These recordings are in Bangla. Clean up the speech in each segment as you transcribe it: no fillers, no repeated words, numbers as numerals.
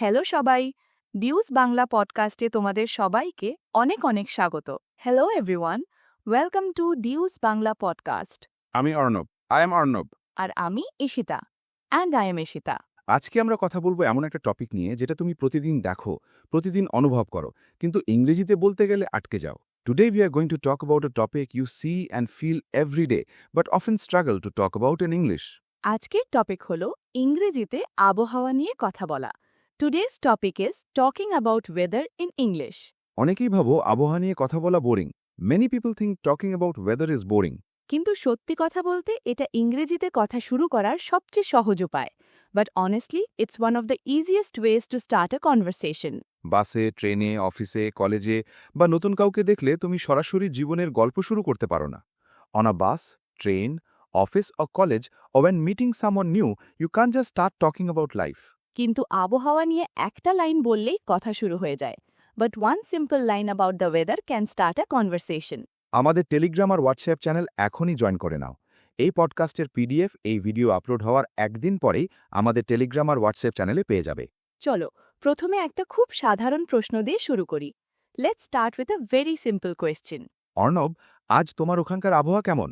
হ্যালো সবাই, ডিউস বাংলা পডকাস্টে তোমাদের সবাইকে অনেক অনেক স্বাগত। Hello everyone, welcome to Deuce Bangla podcast. আমি অর্ণব। I am Arnab. আর আমি Ishita, and I am Ishita. আজকে আমরা কথা বলবো এমন একটা টপিক নিয়ে যেটা তুমি প্রতিদিন দেখো, প্রতিদিন অনুভব করো, কিন্তু ইংরেজিতে বলতে গেলে আটকে যাও। Today we are going to talk about a topic you see and feel every day but often struggle to talk about in English. আজকের টপিক হলো ইংরেজিতে আবহাওয়া নিয়ে কথা বলা। Today's topic is talking about weather in English. অনেকেই ভাবো আবহাওয়া নিয়ে কথা বলা boring. Many people think talking about weather is boring. কিন্তু সত্যি কথা বলতে এটা ইংরেজিতে কথা শুরু করার সবচেয়ে সহজ উপায়। But honestly it's one of the easiest ways to start a conversation. বাসে, ট্রেনে, অফিসে, কলেজে বা নতুন কাউকে দেখলে তুমি সরাসরি জীবনের গল্প শুরু করতে পারো না। On a bus, train, office or college or when meeting someone new, you can't just start talking about life. কিন্তু আবহাওয়া নিয়ে একটা লাইন বললেই কথা শুরু হয়ে যায়। But one simple line about the weather can start a conversation. আমাদের টেলিগ্রাম আর হোয়াটসঅ্যাপ চ্যানেল এখনই জয়েন করে নাও। এই পডকাস্টের পিডিএফ এই ভিডিও আপলোড হওয়ার একদিন পরেই আমাদের টেলিগ্রাম আর হোয়াটসঅ্যাপ চ্যানেলে পেয়ে যাবে। চলো প্রথমে একটা খুব সাধারণ প্রশ্ন দিয়ে শুরু করি। Let's start with a very simple question. Arnab, আজ তোমার ওখানকার আবহাওয়া কেমন?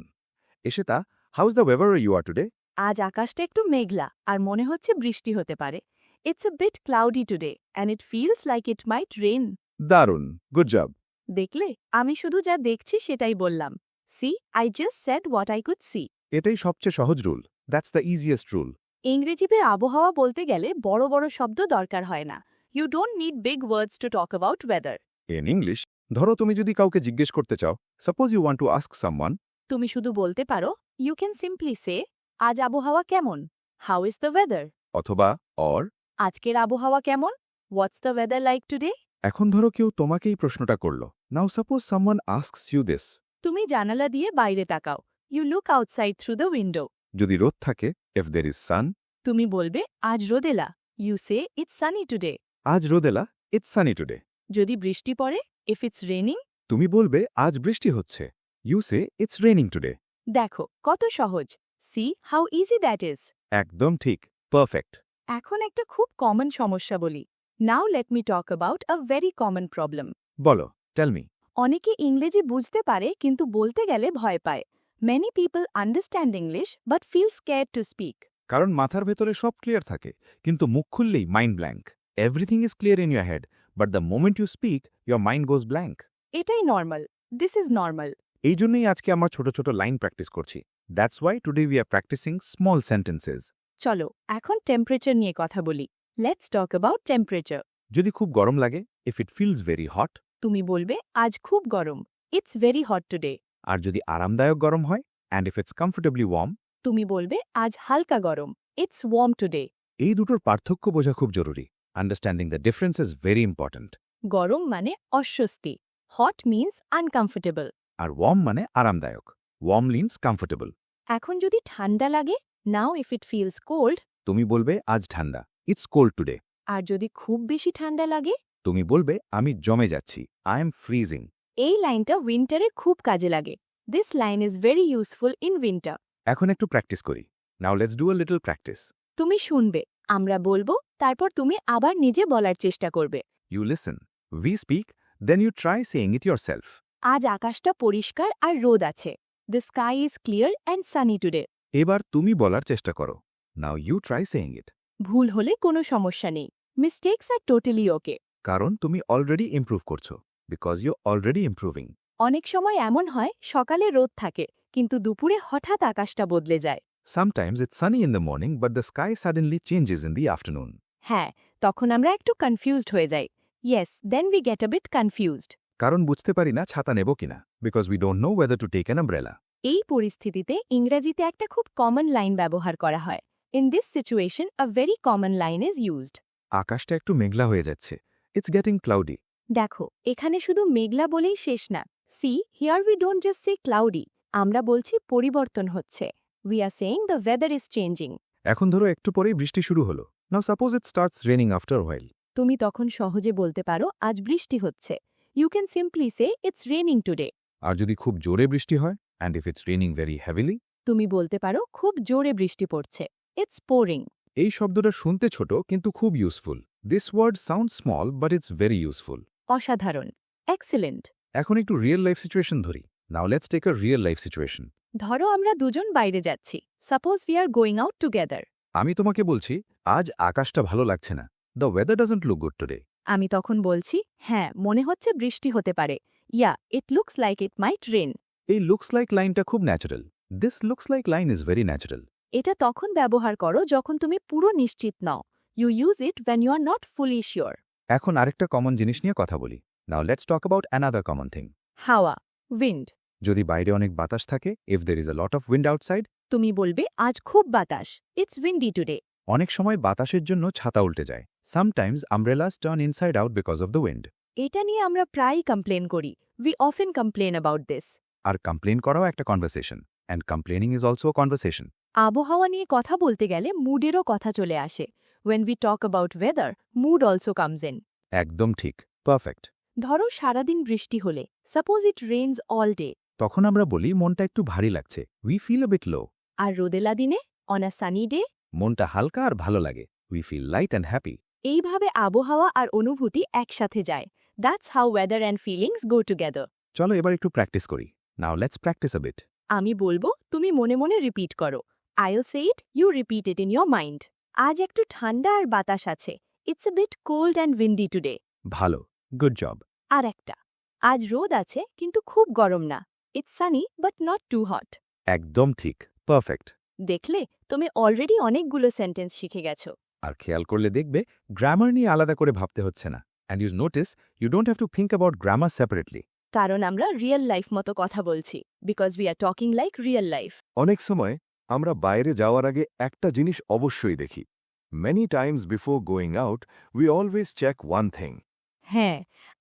Ishita, how's the weather you are today? আজ আকাশটা একটু মেঘলা আর মনে হচ্ছে বৃষ্টি হতে পারে। It's a bit cloudy today and it feels like it might rain. দারুণ, গুড জব। দেখলে আমি শুধু যা দেখছি সেটাই বললাম। See, I just said what I could see. এটাই সবচেয়ে সহজ rule. That's the easiest rule. ইংরেজিতে আবহাওয়া বলতে গেলে বড় বড় শব্দ দরকার হয় না। You don't need big words to talk about weather. In English, ধরো তুমি যদি কাউকে জিজ্ঞেস করতে চাও, suppose you want to ask someone, তুমি শুধু বলতে পারো, ইউ ক্যান সিম্পলি সে, আজ আবহাওয়া কেমন? How is the weather? অথবা অর। আজকের আবহাওয়া কেমন? What's the weather like today? এখন ধরো কেউ তোমাকেই প্রশ্নটা করল। Now suppose someone asks you this. তুমি জানালা দিয়ে বাইরে তাকাও। You look outside through the window. যদি রোদ থাকে, ইফ দের ইজ সান, তুমি বলবে আজ রোদেলা। You say it's sunny today. আজ রোদেলা, ইটস সানি টুডে। যদি বৃষ্টি পড়ে, ইফ ইটস রেনিং, তুমি বলবে আজ বৃষ্টি হচ্ছে। You say it's raining today. দেখো কত সহজ। See how easy that is. একদম ঠিক, পারফেক্ট। এখন একটা খুব কমন সমস্যা বলি। Now let me talk about a very common problem. বলো, টেল মি। অনেকে ইংরেজি বুঝতে পারে কিন্তু বলতে গেলে ভয় পায়। Many people understand English but feel scared to speak. কারণ মাথার ভেতরে সব ক্লিয়ার থাকে, কিন্তু মুখ খুললেই mind blank. Everything is clear in your head, but the moment you speak, your mind goes blank. এটাই নর্মাল। This is normal. এই জন্যই আজকে আমরা ছোট ছোট লাইন প্র্যাকটিস করছি। That's why today we are practicing small sentences. চলো এখন টেম্পারেচার নিয়ে কথা বলি। Let's talk about temperature. যদি খুব গরম লাগে, if it feels very hot. তুমি বলবে আজ খুব গরম। It's very hot today. আর যদি আরামদায়ক গরম হয়, and if it's comfortably warm. তুমি বলবে আজ হালকা গরম। It's warm today. এই দুটোর পার্থক্য বোঝা খুব জরুরি। Understanding the difference is very important. গরম মানে অস্বস্তি। Hot means uncomfortable. আর ওয়ার্ম মানে আরামদায়ক। Warm means comfortable. এখন যদি ঠান্ডা লাগে, now if it feels cold. তুমি বলবে আজ ঠান্ডা, ইটস কোল্ড টুডে। আর যদি খুব বেশি ঠান্ডা লাগে, তুমি বলবে আমি জমে যাচ্ছি, আই এম ফ্রিজিং। এই লাইনটা উইন্টারে খুব কাজে লাগে। This line is very useful in winter. এখন একটু প্র্যাকটিস করি। Now let's do a little practice. তুমি শুনবে, আমরা বলবো, তারপর তুমি আবার নিজে বলার চেষ্টা করবে। You listen, we speak, then you try saying it yourself. আজ আকাশটা পরিষ্কার আর রোদ আছে। The sky is clear and sunny today. এবার তুমি বলার চেষ্টা করো। Now you try saying it. ভুল হলে কোনো সমস্যা নেই। Mistakes are totally okay. কারণ তুমি অলরেডি ইমপ্রুভ করছো, বিকজ ইউ অলরেডি ইমপ্রুভিং। অনেক সময় এমন হয় সকালে রোদ থাকে কিন্তু দুপুরে হঠাৎ আকাশটা বদলে যায়। Sometimes it's sunny in the morning, but the sky suddenly changes in the afternoon. হ্যাঁ, তখন আমরা একটু কনফিউজড হয়ে যাই। Yes, then we get a bit confused. কারণ বুঝতে পারি না ছাতা নেব কিনা, because we don't know whether to take an umbrella. এই পরিস্থিতিতে ইংরেজিতে একটা খুব কমন লাইন ব্যবহার করা হয়। In this situation a very common line is used. আকাশটা একটু মেঘলা হয়ে যাচ্ছে, ইটস গেটিং ক্লাউডি। দেখো এখানে শুধু মেঘলা বলেই শেষ না। See, here we don't just say cloudy. আমরা বলছি পরিবর্তন হচ্ছে। We are saying the weather is changing. এখন ধরো একটু পরেই বৃষ্টি শুরু হলো। Now suppose it starts raining after while. তুমি তখন সহজে বলতে পারো আজ বৃষ্টি হচ্ছে। You can simply say it's raining today. আর যদি খুব জোরে বৃষ্টি হয়, and if it's raining very heavily, তুমি বলতে পারো খুব জোরে বৃষ্টি পড়ছে। It's pouring. এই শব্দটা শুনতে ছোট কিন্তু খুব useful. This word sounds small, but it's very useful. অসাধারণ, এক্সেলেন্ট। এখন একটু রিয়েল লাইফ সিচুয়েশন ধরি। Now let's take a real life situation. ধরো আমরা দুজন বাইরে যাচ্ছি। Suppose we are going out together. আমি তোমাকে বলছি, আজ আকাশটা ভালো লাগছে না। The weather doesn't look good today. আমি তখন বলছি, হ্যাঁ, মনে হচ্ছে বৃষ্টি হতে পারে। Yeah, it looks like it might rain. এই looks like লাইনটা খুব natural. This looks like line is very natural. এটা তখন ব্যবহার করো যখন তুমি পুরো নিশ্চিত নও। You use it when you are not fully sure. এখন আরেকটা কমন জিনিস নিয়ে কথা বলি। Now let's talk about another common thing. হাওয়া, উইন্ড। যদি বাইরে অনেক বাতাস থাকে, if there is a lot of wind outside, তুমি বলবে আজ খুব বাতাস, ইটস উইন্ডি টুডে। অনেক সময় বাতাসের জন্য ছাতা উল্টে যায়। Sometimes umbrellas turn inside out because of the wind. এটা নিয়ে আমরা প্রায়ই কমপ্লেন করি। We often complain about this. আর কমপ্লেন করাও একটা conversation, and complaining is also a conversation. আবহাওয়া নিয়ে কথা বলতে গেলে মুডেরও কথা চলে আসে। When we talk about weather, mood also comes in. একদম ঠিক, পারফেক্ট। ধরো সারাদিন বৃষ্টি হলে, suppose it rains all day. তখন আমরা বলি মনটা একটু ভারী লাগছে, we feel a bit low. আর রোদেলা দিনে, অন আ সানি ডে, মনটা হালকা আর ভালো লাগে, we feel light and happy. এইভাবে আবহাওয়া আর অনুভূতি একসাথে যায়। That's how weather and feelings go together. চলো এবার একটু প্র্যাকটিস করি। Now let's practice a bit. আমি বলবো, তুমি মনে মনে রিপিট করো। I'll say it, you repeat it in your mind. আজ একটু ঠান্ডা আর বাতাস আছে। It's a bit cold and windy today. ভালো, গুড জব। আর একটা, আজ রোদ আছে কিন্তু খুব গরম না। It's sunny but not too hot. একদম ঠিক, পারফেক্ট। দেখলে, তুমি অলরেডি অনেকগুলো সেন্টেন্স শিখে গেছো। আর খেয়াল করলে দেখবে গ্রামার নিয়ে আলাদা করে ভাবতে হচ্ছে না। And you notice you don't have to think about grammar separately. কারণ আমরা রিয়েল লাইফ মতো কথা বলছি। Because we are talking like real life. অনেক সময় আমরা বাইরে যাওয়ার আগে একটা জিনিস অবশ্যই দেখি। Many times before going out, we always check one thing. হ্যাঁ,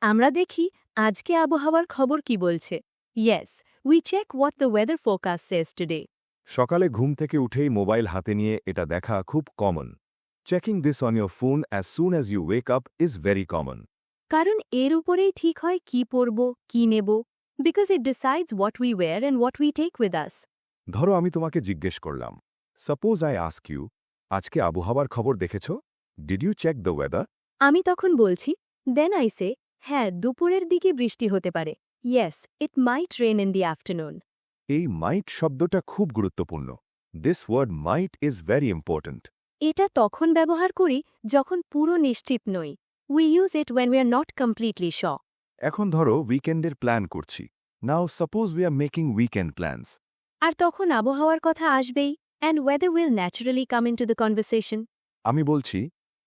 আমরা দেখি আজকে আবহাওয়ার খবর কি বলছে। Yes, we check what the weather forecast says today. সকালে ঘুম থেকে উঠেই মোবাইল হাতে নিয়ে এটা দেখা খুব common. Checking this on your phone as soon as you wake up is very common. কারণ এর উপরেই ঠিক হয় কি পরব, কি নেব। Because it decides what we wear and what we take with us. ধরো আমি তোমাকে জিজ্ঞেস করলাম, Suppose I ask you, আজকে আবহাওয়ার খবর দেখেছ? Did you check the weather? আমি তখন বলছি, Then I say, হ্যাঁ, দুপুরের দিকে বৃষ্টি হতে পারে। Yes, it might rain in the afternoon. এই might শব্দটা খুব গুরুত্বপূর্ণ। This word might is very important. এটা তখন ব্যবহার করি যখন পুরো নিশ্চিত নই। We use it when we are not completely sure. এখন ধরো উইকেন্ডের প্ল্যান করছি। Now suppose we are making weekend plans. আর তখন আবহাওয়ার কথা আসবেই, and weather will naturally come into the conversation. আমি বলছি,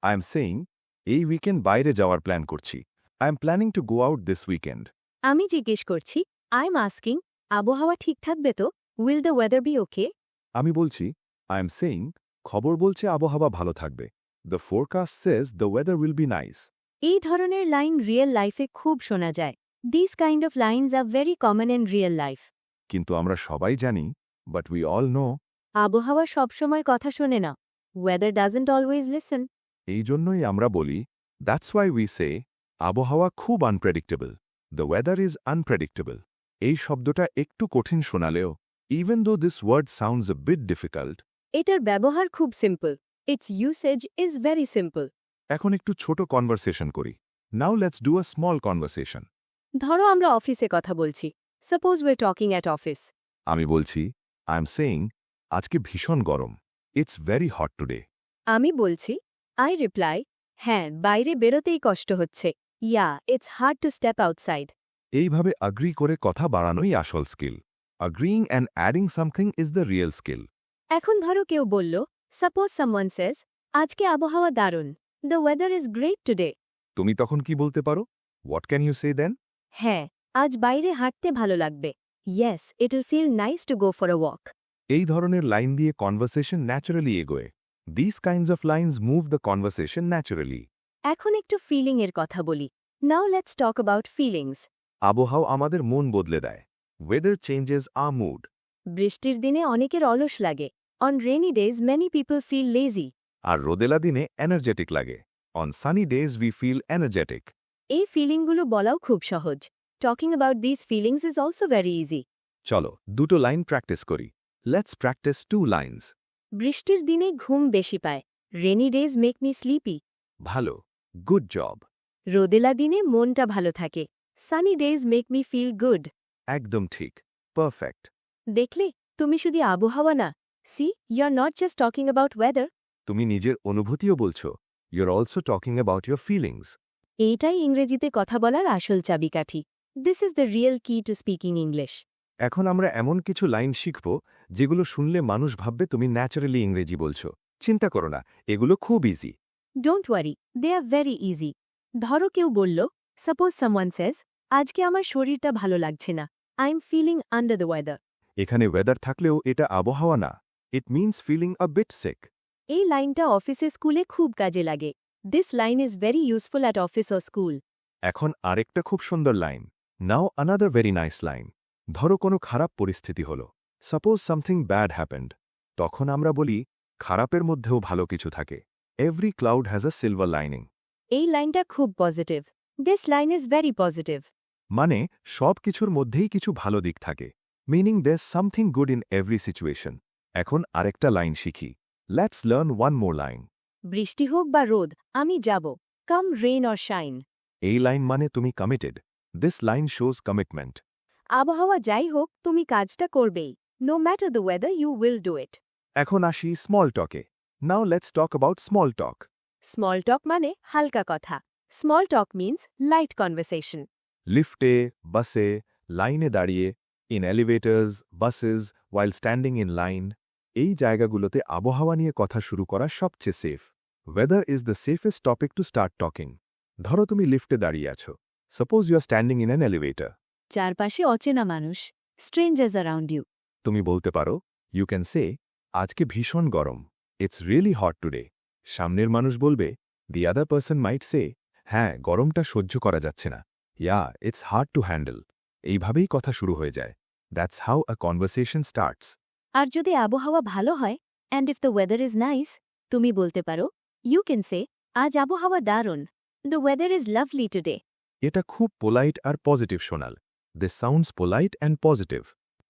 I am saying, এই উইকেন্ড বাইরে যাওয়ার প্ল্যান করছি। I am planning to go out this weekend. আমি জিজ্ঞেস করছি, I'm asking, আবহাওয়া ঠিক থাকবে তো? Will the weather be okay? আমি বলছি, I am saying, খবর বলছে আবহাওয়া ভালো থাকবে। The forecast says the weather will be nice. এই ধরনের লাইন রিয়েল লাইফে খুব শোনা যায়। These kind of lines are very common in real life. কিন্তু আমরা সবাই জানি, but we all know, আবহাওয়া সবসময় কথা শোনে না। Weather doesn't always listen. এই জন্যই আমরা বলি, that's why we say, আবহাওয়া খুব unpredictable. The weather is unpredictable. এই শব্দটা একটু কঠিন শোনালেও, even though this word sounds a bit difficult, এটার ব্যবহার খুব simple. Its usage is very simple. এখন একটু ছোট কনভারসেশন করি। Now let's do a small conversation. ধরো আমরা অফিসে কথা বলছি। Suppose we're talking at office. আমি বলছি, I am saying, আজকে ভীষণ গরম। It's very hot today. আমি বলছি, I reply, হ্যাঁ, বাইরে বেরোতেই কষ্ট হচ্ছে। Yeah, it's hard to step outside. এইভাবে agree করে কথা বাড়ানোই আসল skill. Agreeing and adding something is the real skill. এখন ধরো কেউ বলল, Suppose someone says, আজকে আবহাওয়া দারুণ। The weather is great today. তুমি তখন কি বলতে পারো? What can you say then? হ্যাঁ, আজ বাইরে হাঁটতে ভালো লাগবে। Yes, it'll feel nice to go for a walk. এই ধরনের লাইন দিয়ে কনভারসেশন ন্যাচারালি এগোয়। These kinds of lines move the conversation naturally. এখন একটু ফিলিং এর কথা বলি। Now let's talk about feelings. আবহাওয়া আমাদের মন বদলে দেয়। Weather changes our mood. বৃষ্টির দিনে অনেকের অলস লাগে। On rainy days many people feel lazy. আর রোদেলা দিনে এনার্জেটিক লাগে। On sunny days we feel energetic. এই ফিলিংগুলো বলাও খুব সহজ। Talking about these feelings is also very easy. চলো দুটো লাইন প্র্যাকটিস করি। Let's practice 2 lines. বৃষ্টির দিনে ঘুম বেশি পায়। Rainy days make me sleepy. ভালো। Good job. রোদেলা দিনে মনটা ভালো থাকে। Sunny days make me feel good. একদম ঠিক। Perfect. দেখলে, তুমি শুধু আবহাওয়া না। See, you are not just talking about weather. তুমি নিজের অনুভূতিও বলছো। You're also talking about your feelings. এইটাই ইংরেজিতে কথা বলার আসল চাবিকাঠি। দিস ইজ দ্য রিয়েল কি টু স্পিকিং ইংলিশ। এখন আমরা এমন কিছু লাইন শিখব যেগুলো শুনলে মানুষ ভাববে তুমি ন্যাচারালি ইংরেজি বলছো। চিন্তা করো না, এগুলো খুব easy. Don't worry, they are very easy. ধরো কেউ বলল, সাপোজ সামওয়ান সেজ, আজকে আমার শরীরটা ভালো লাগছে না। I am feeling under the weather. এখানে ওয়েদার থাকলেও এটা আবহাওয়া না। It means feeling a bit sick. এই লাইনটা অফিসে স্কুলে খুব কাজে লাগে। This line is very useful at office or school. এখন আরেকটা খুব সুন্দর লাইন। Now another very nice line. ধরো কোনো খারাপ পরিস্থিতি হলো। Suppose something bad happened. তখন আমরা বলি, খারাপের মধ্যেও ভালো কিছু থাকে। Every cloud has a silver lining. এই লাইনটা খুব positive. This line is very positive. মানে সব কিছুর মধ্যেই কিছু ভালো দিক থাকে। Meaning there's something good in every situation. এখন আরেকটা লাইন শিখি। Let's learn one more line. বৃষ্টি হোক বা রোদ, আমি যাব। Come rain or shine. এই লাইন মানে তুমি committed. This line shows commitment. আবহাওয়া যাই হোক, তুমি কাজটা করবেই। No matter the weather, you will do it. এখন আসি small টকে। Now let's talk about small talk. Small talk মানে হালকা কথা। Small talk means light conversation. লিফটে, বাসে, লাইনে দাঁড়িয়ে, in elevators, buses, while standing in line, এই জায়গাগুলোতে আবহাওয়া নিয়ে কথা শুরু করা সবচেয়ে safe. Weather is the safest topic to start talking. ধরো তুমি লিফটে দাঁড়িয়ে আছো। Suppose you are standing in an elevator. চারপাশে অচেনা মানুষ, স্ট্রেঞ্জার্স অ্যারাউন্ড ইউ। তুমি বলতে পারো, ইউ ক্যান সে, আজকে ভীষণ গরম। It's really hot today. সামনের মানুষ বলবে, দি আদার পার্সন মাইট সে, হ্যাঁ গরমটা সহ্য করা যাচ্ছে না। Yeah, it's hard to handle. এইভাবেই কথা শুরু হয়ে যায়। That's how a conversation starts. আর যদি আবহাওয়া ভালো হয়, and if the weather is nice, তুমি বলতে পারো, ইউ ক্যান সে, আজ আবহাওয়া দারুণ। The weather is lovely today. এটা খুব পোলাইট আর পজিটিভ শোনাল। This sounds polite and positive.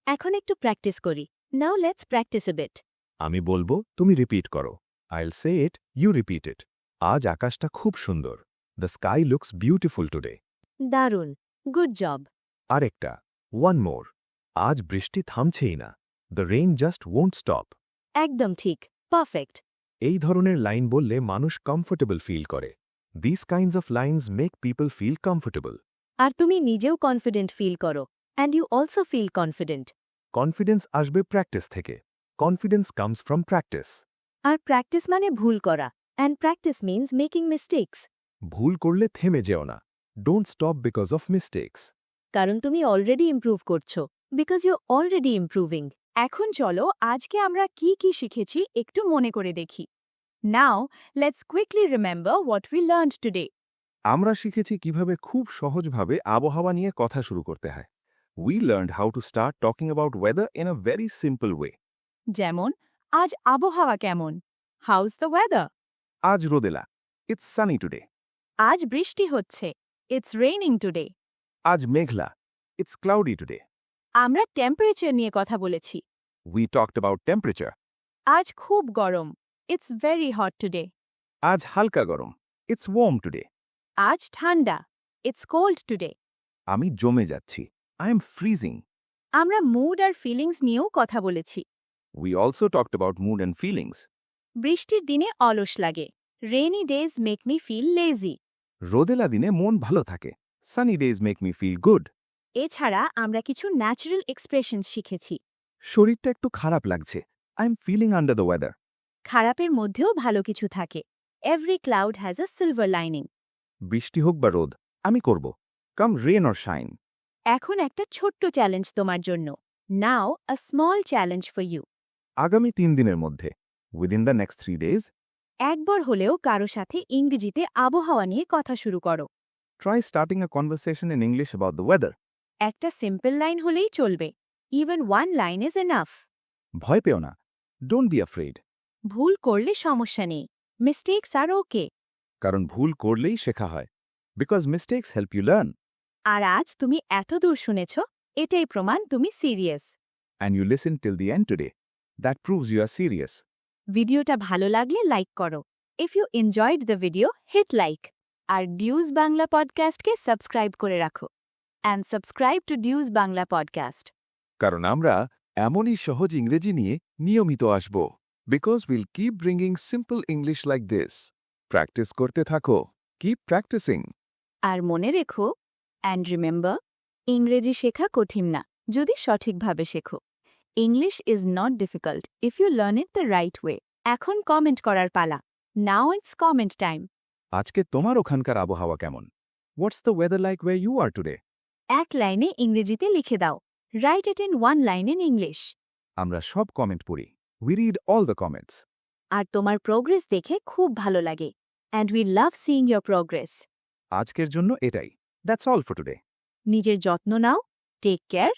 এখন একটু প্র্যাকটিস করি। Now let's practice a bit. আমি বলবো, তুমি রিপিট করো। আইল সে ইট, ইউ রিপিট ইট। আজ আকাশটা খুব সুন্দর। The sky looks beautiful today. দারুণ, গুড জব। আরেকটা, ওয়ান মোর। আজ বৃষ্টি থামছেই না। The rain just won't stop. একদম ঠিক, পারফেক্ট। এই ধরনের লাইন বললে মানুষ কমফোর্টেবল ফিল করে। This kinds of lines make people feel comfortable. আর তুমি নিজেও কনফিডেন্ট ফিল করো, and you also feel confident. Confidence আসবে প্র্যাকটিস থেকে। Confidence comes from practice. আর প্র্যাকটিস মানে ভুল করা, and practice means making mistakes. ভুল করলে থেমে যেও না। Don't stop because of mistakes. কারণ তুমি অলরেডি ইমপ্রুভ করছো, বিকজ ইউ অলরেডি ইমপ্রুভিং। এখন চলো আজকে আমরা কি কি শিখেছি একটু মনে করে দেখি। Now let's quickly remember what we learned today. আমরা শিখেছি কিভাবে খুব সহজভাবে আবহাওয়া নিয়ে কথা শুরু করতে হয়। We learned how to start talking about weather in a very simple way. যেমন, আজ আবহাওয়া কেমন? House the weather? আজ রোদেলা, ইটস সানি টুডে। আজ বৃষ্টি হচ্ছে, ইটস রেইনিং টুডে। আজ মেঘলা, ইটস ক্লাউডি টুডে। আমরা টেম্পারেচার নিয়ে কথা বলেছি। We talked about temperature. আজ খুব গরম, ইটস ভেরি হট টুডে। আজ হালকা গরম, ইটস ওয়ার্ম টুডে। আজ ঠান্ডা, ইটস কোল্ড টুডে। আমি জমে যাচ্ছি, আই এম ফ্রিজিং। আমরা মুড আর ফিলিংস নিয়েও কথা বলেছি। We also talked about mood and feelings. বৃষ্টির দিনে অলস লাগে, rainy days make me feel lazy. রোদেলা দিনে মন ভালো থাকে, sunny days make me feel good. এছাড়া আমরা কিছু ন্যাচারাল এক্সপ্রেশনস শিখেছি। শরীরটা একটু খারাপ লাগছে, I am feeling under the weather. খারাপের মধ্যেও ভালো কিছু থাকে। Every cloud has a silver lining. বৃষ্টি হোক বা রোদ, আমি করব। Come rain or shine. এখন একটা ছোট্ট চ্যালেঞ্জ তোমার জন্য। Now a small challenge for you. আগামী 3 দিনের মধ্যে, উইদিন দ্য নেক্সট 3 days, একবার হলেও কারো সাথে ইংরেজিতে আবহাওয়া নিয়ে কথা শুরু করো। try starting a conversation in English about the weather. একটা সিম্পল লাইন হলেই চলবে। Even one line is enough. ভয় পেও না, ডোন্ট বি অ্যাফ্রেড। ভুল করলে সমস্যা নেই, মিস্টেকস আর ওকে। কারণ ভুল করলেই শেখা হয়। Because mistakes help you learn. আর আজ তুমি এত দূর শুনেছ, এটাই প্রমাণ তুমি সিরিয়াস। And you listen till the end today. That proves you are serious. ভিডিওটা ভালো লাগলে লাইক করো। If you enjoyed the video, hit like. আর ডিউজ বাংলা পডকাস্টকে সাবস্ক্রাইব করে রাখো and subscribe to Dews Bangla podcast কারণ আমরা এমনই সহজ ইংরেজি নিয়ে নিয়মিত আসব because will keep bringing simple English like this practice করতে থাকো কিপ প্র্যাকটিসিং আর মনে রেখো অ্যান্ড রিমেম্বার ইংরেজি শেখা কঠিন না যদি সঠিকভাবে শেখো English is not difficult if you learn it the right way এখন কমেন্ট করার পালা নাও ইটস কমেন্ট টাইম আজকে তোমার ওখানকার আবহাওয়া কেমন? What's the weather like where you are today? এক লাইনে ইংরেজিতে লিখে দাও write it in one line in English আমরা সব কমেন্ট পড়ি। We read all the comments. আর তোমার প্রোগ্রেস দেখে খুব ভালো লাগে and we love seeing your progress আজকের জন্য এটাই। That's all for today. নিজের যত্ন নাও টেক কেয়ার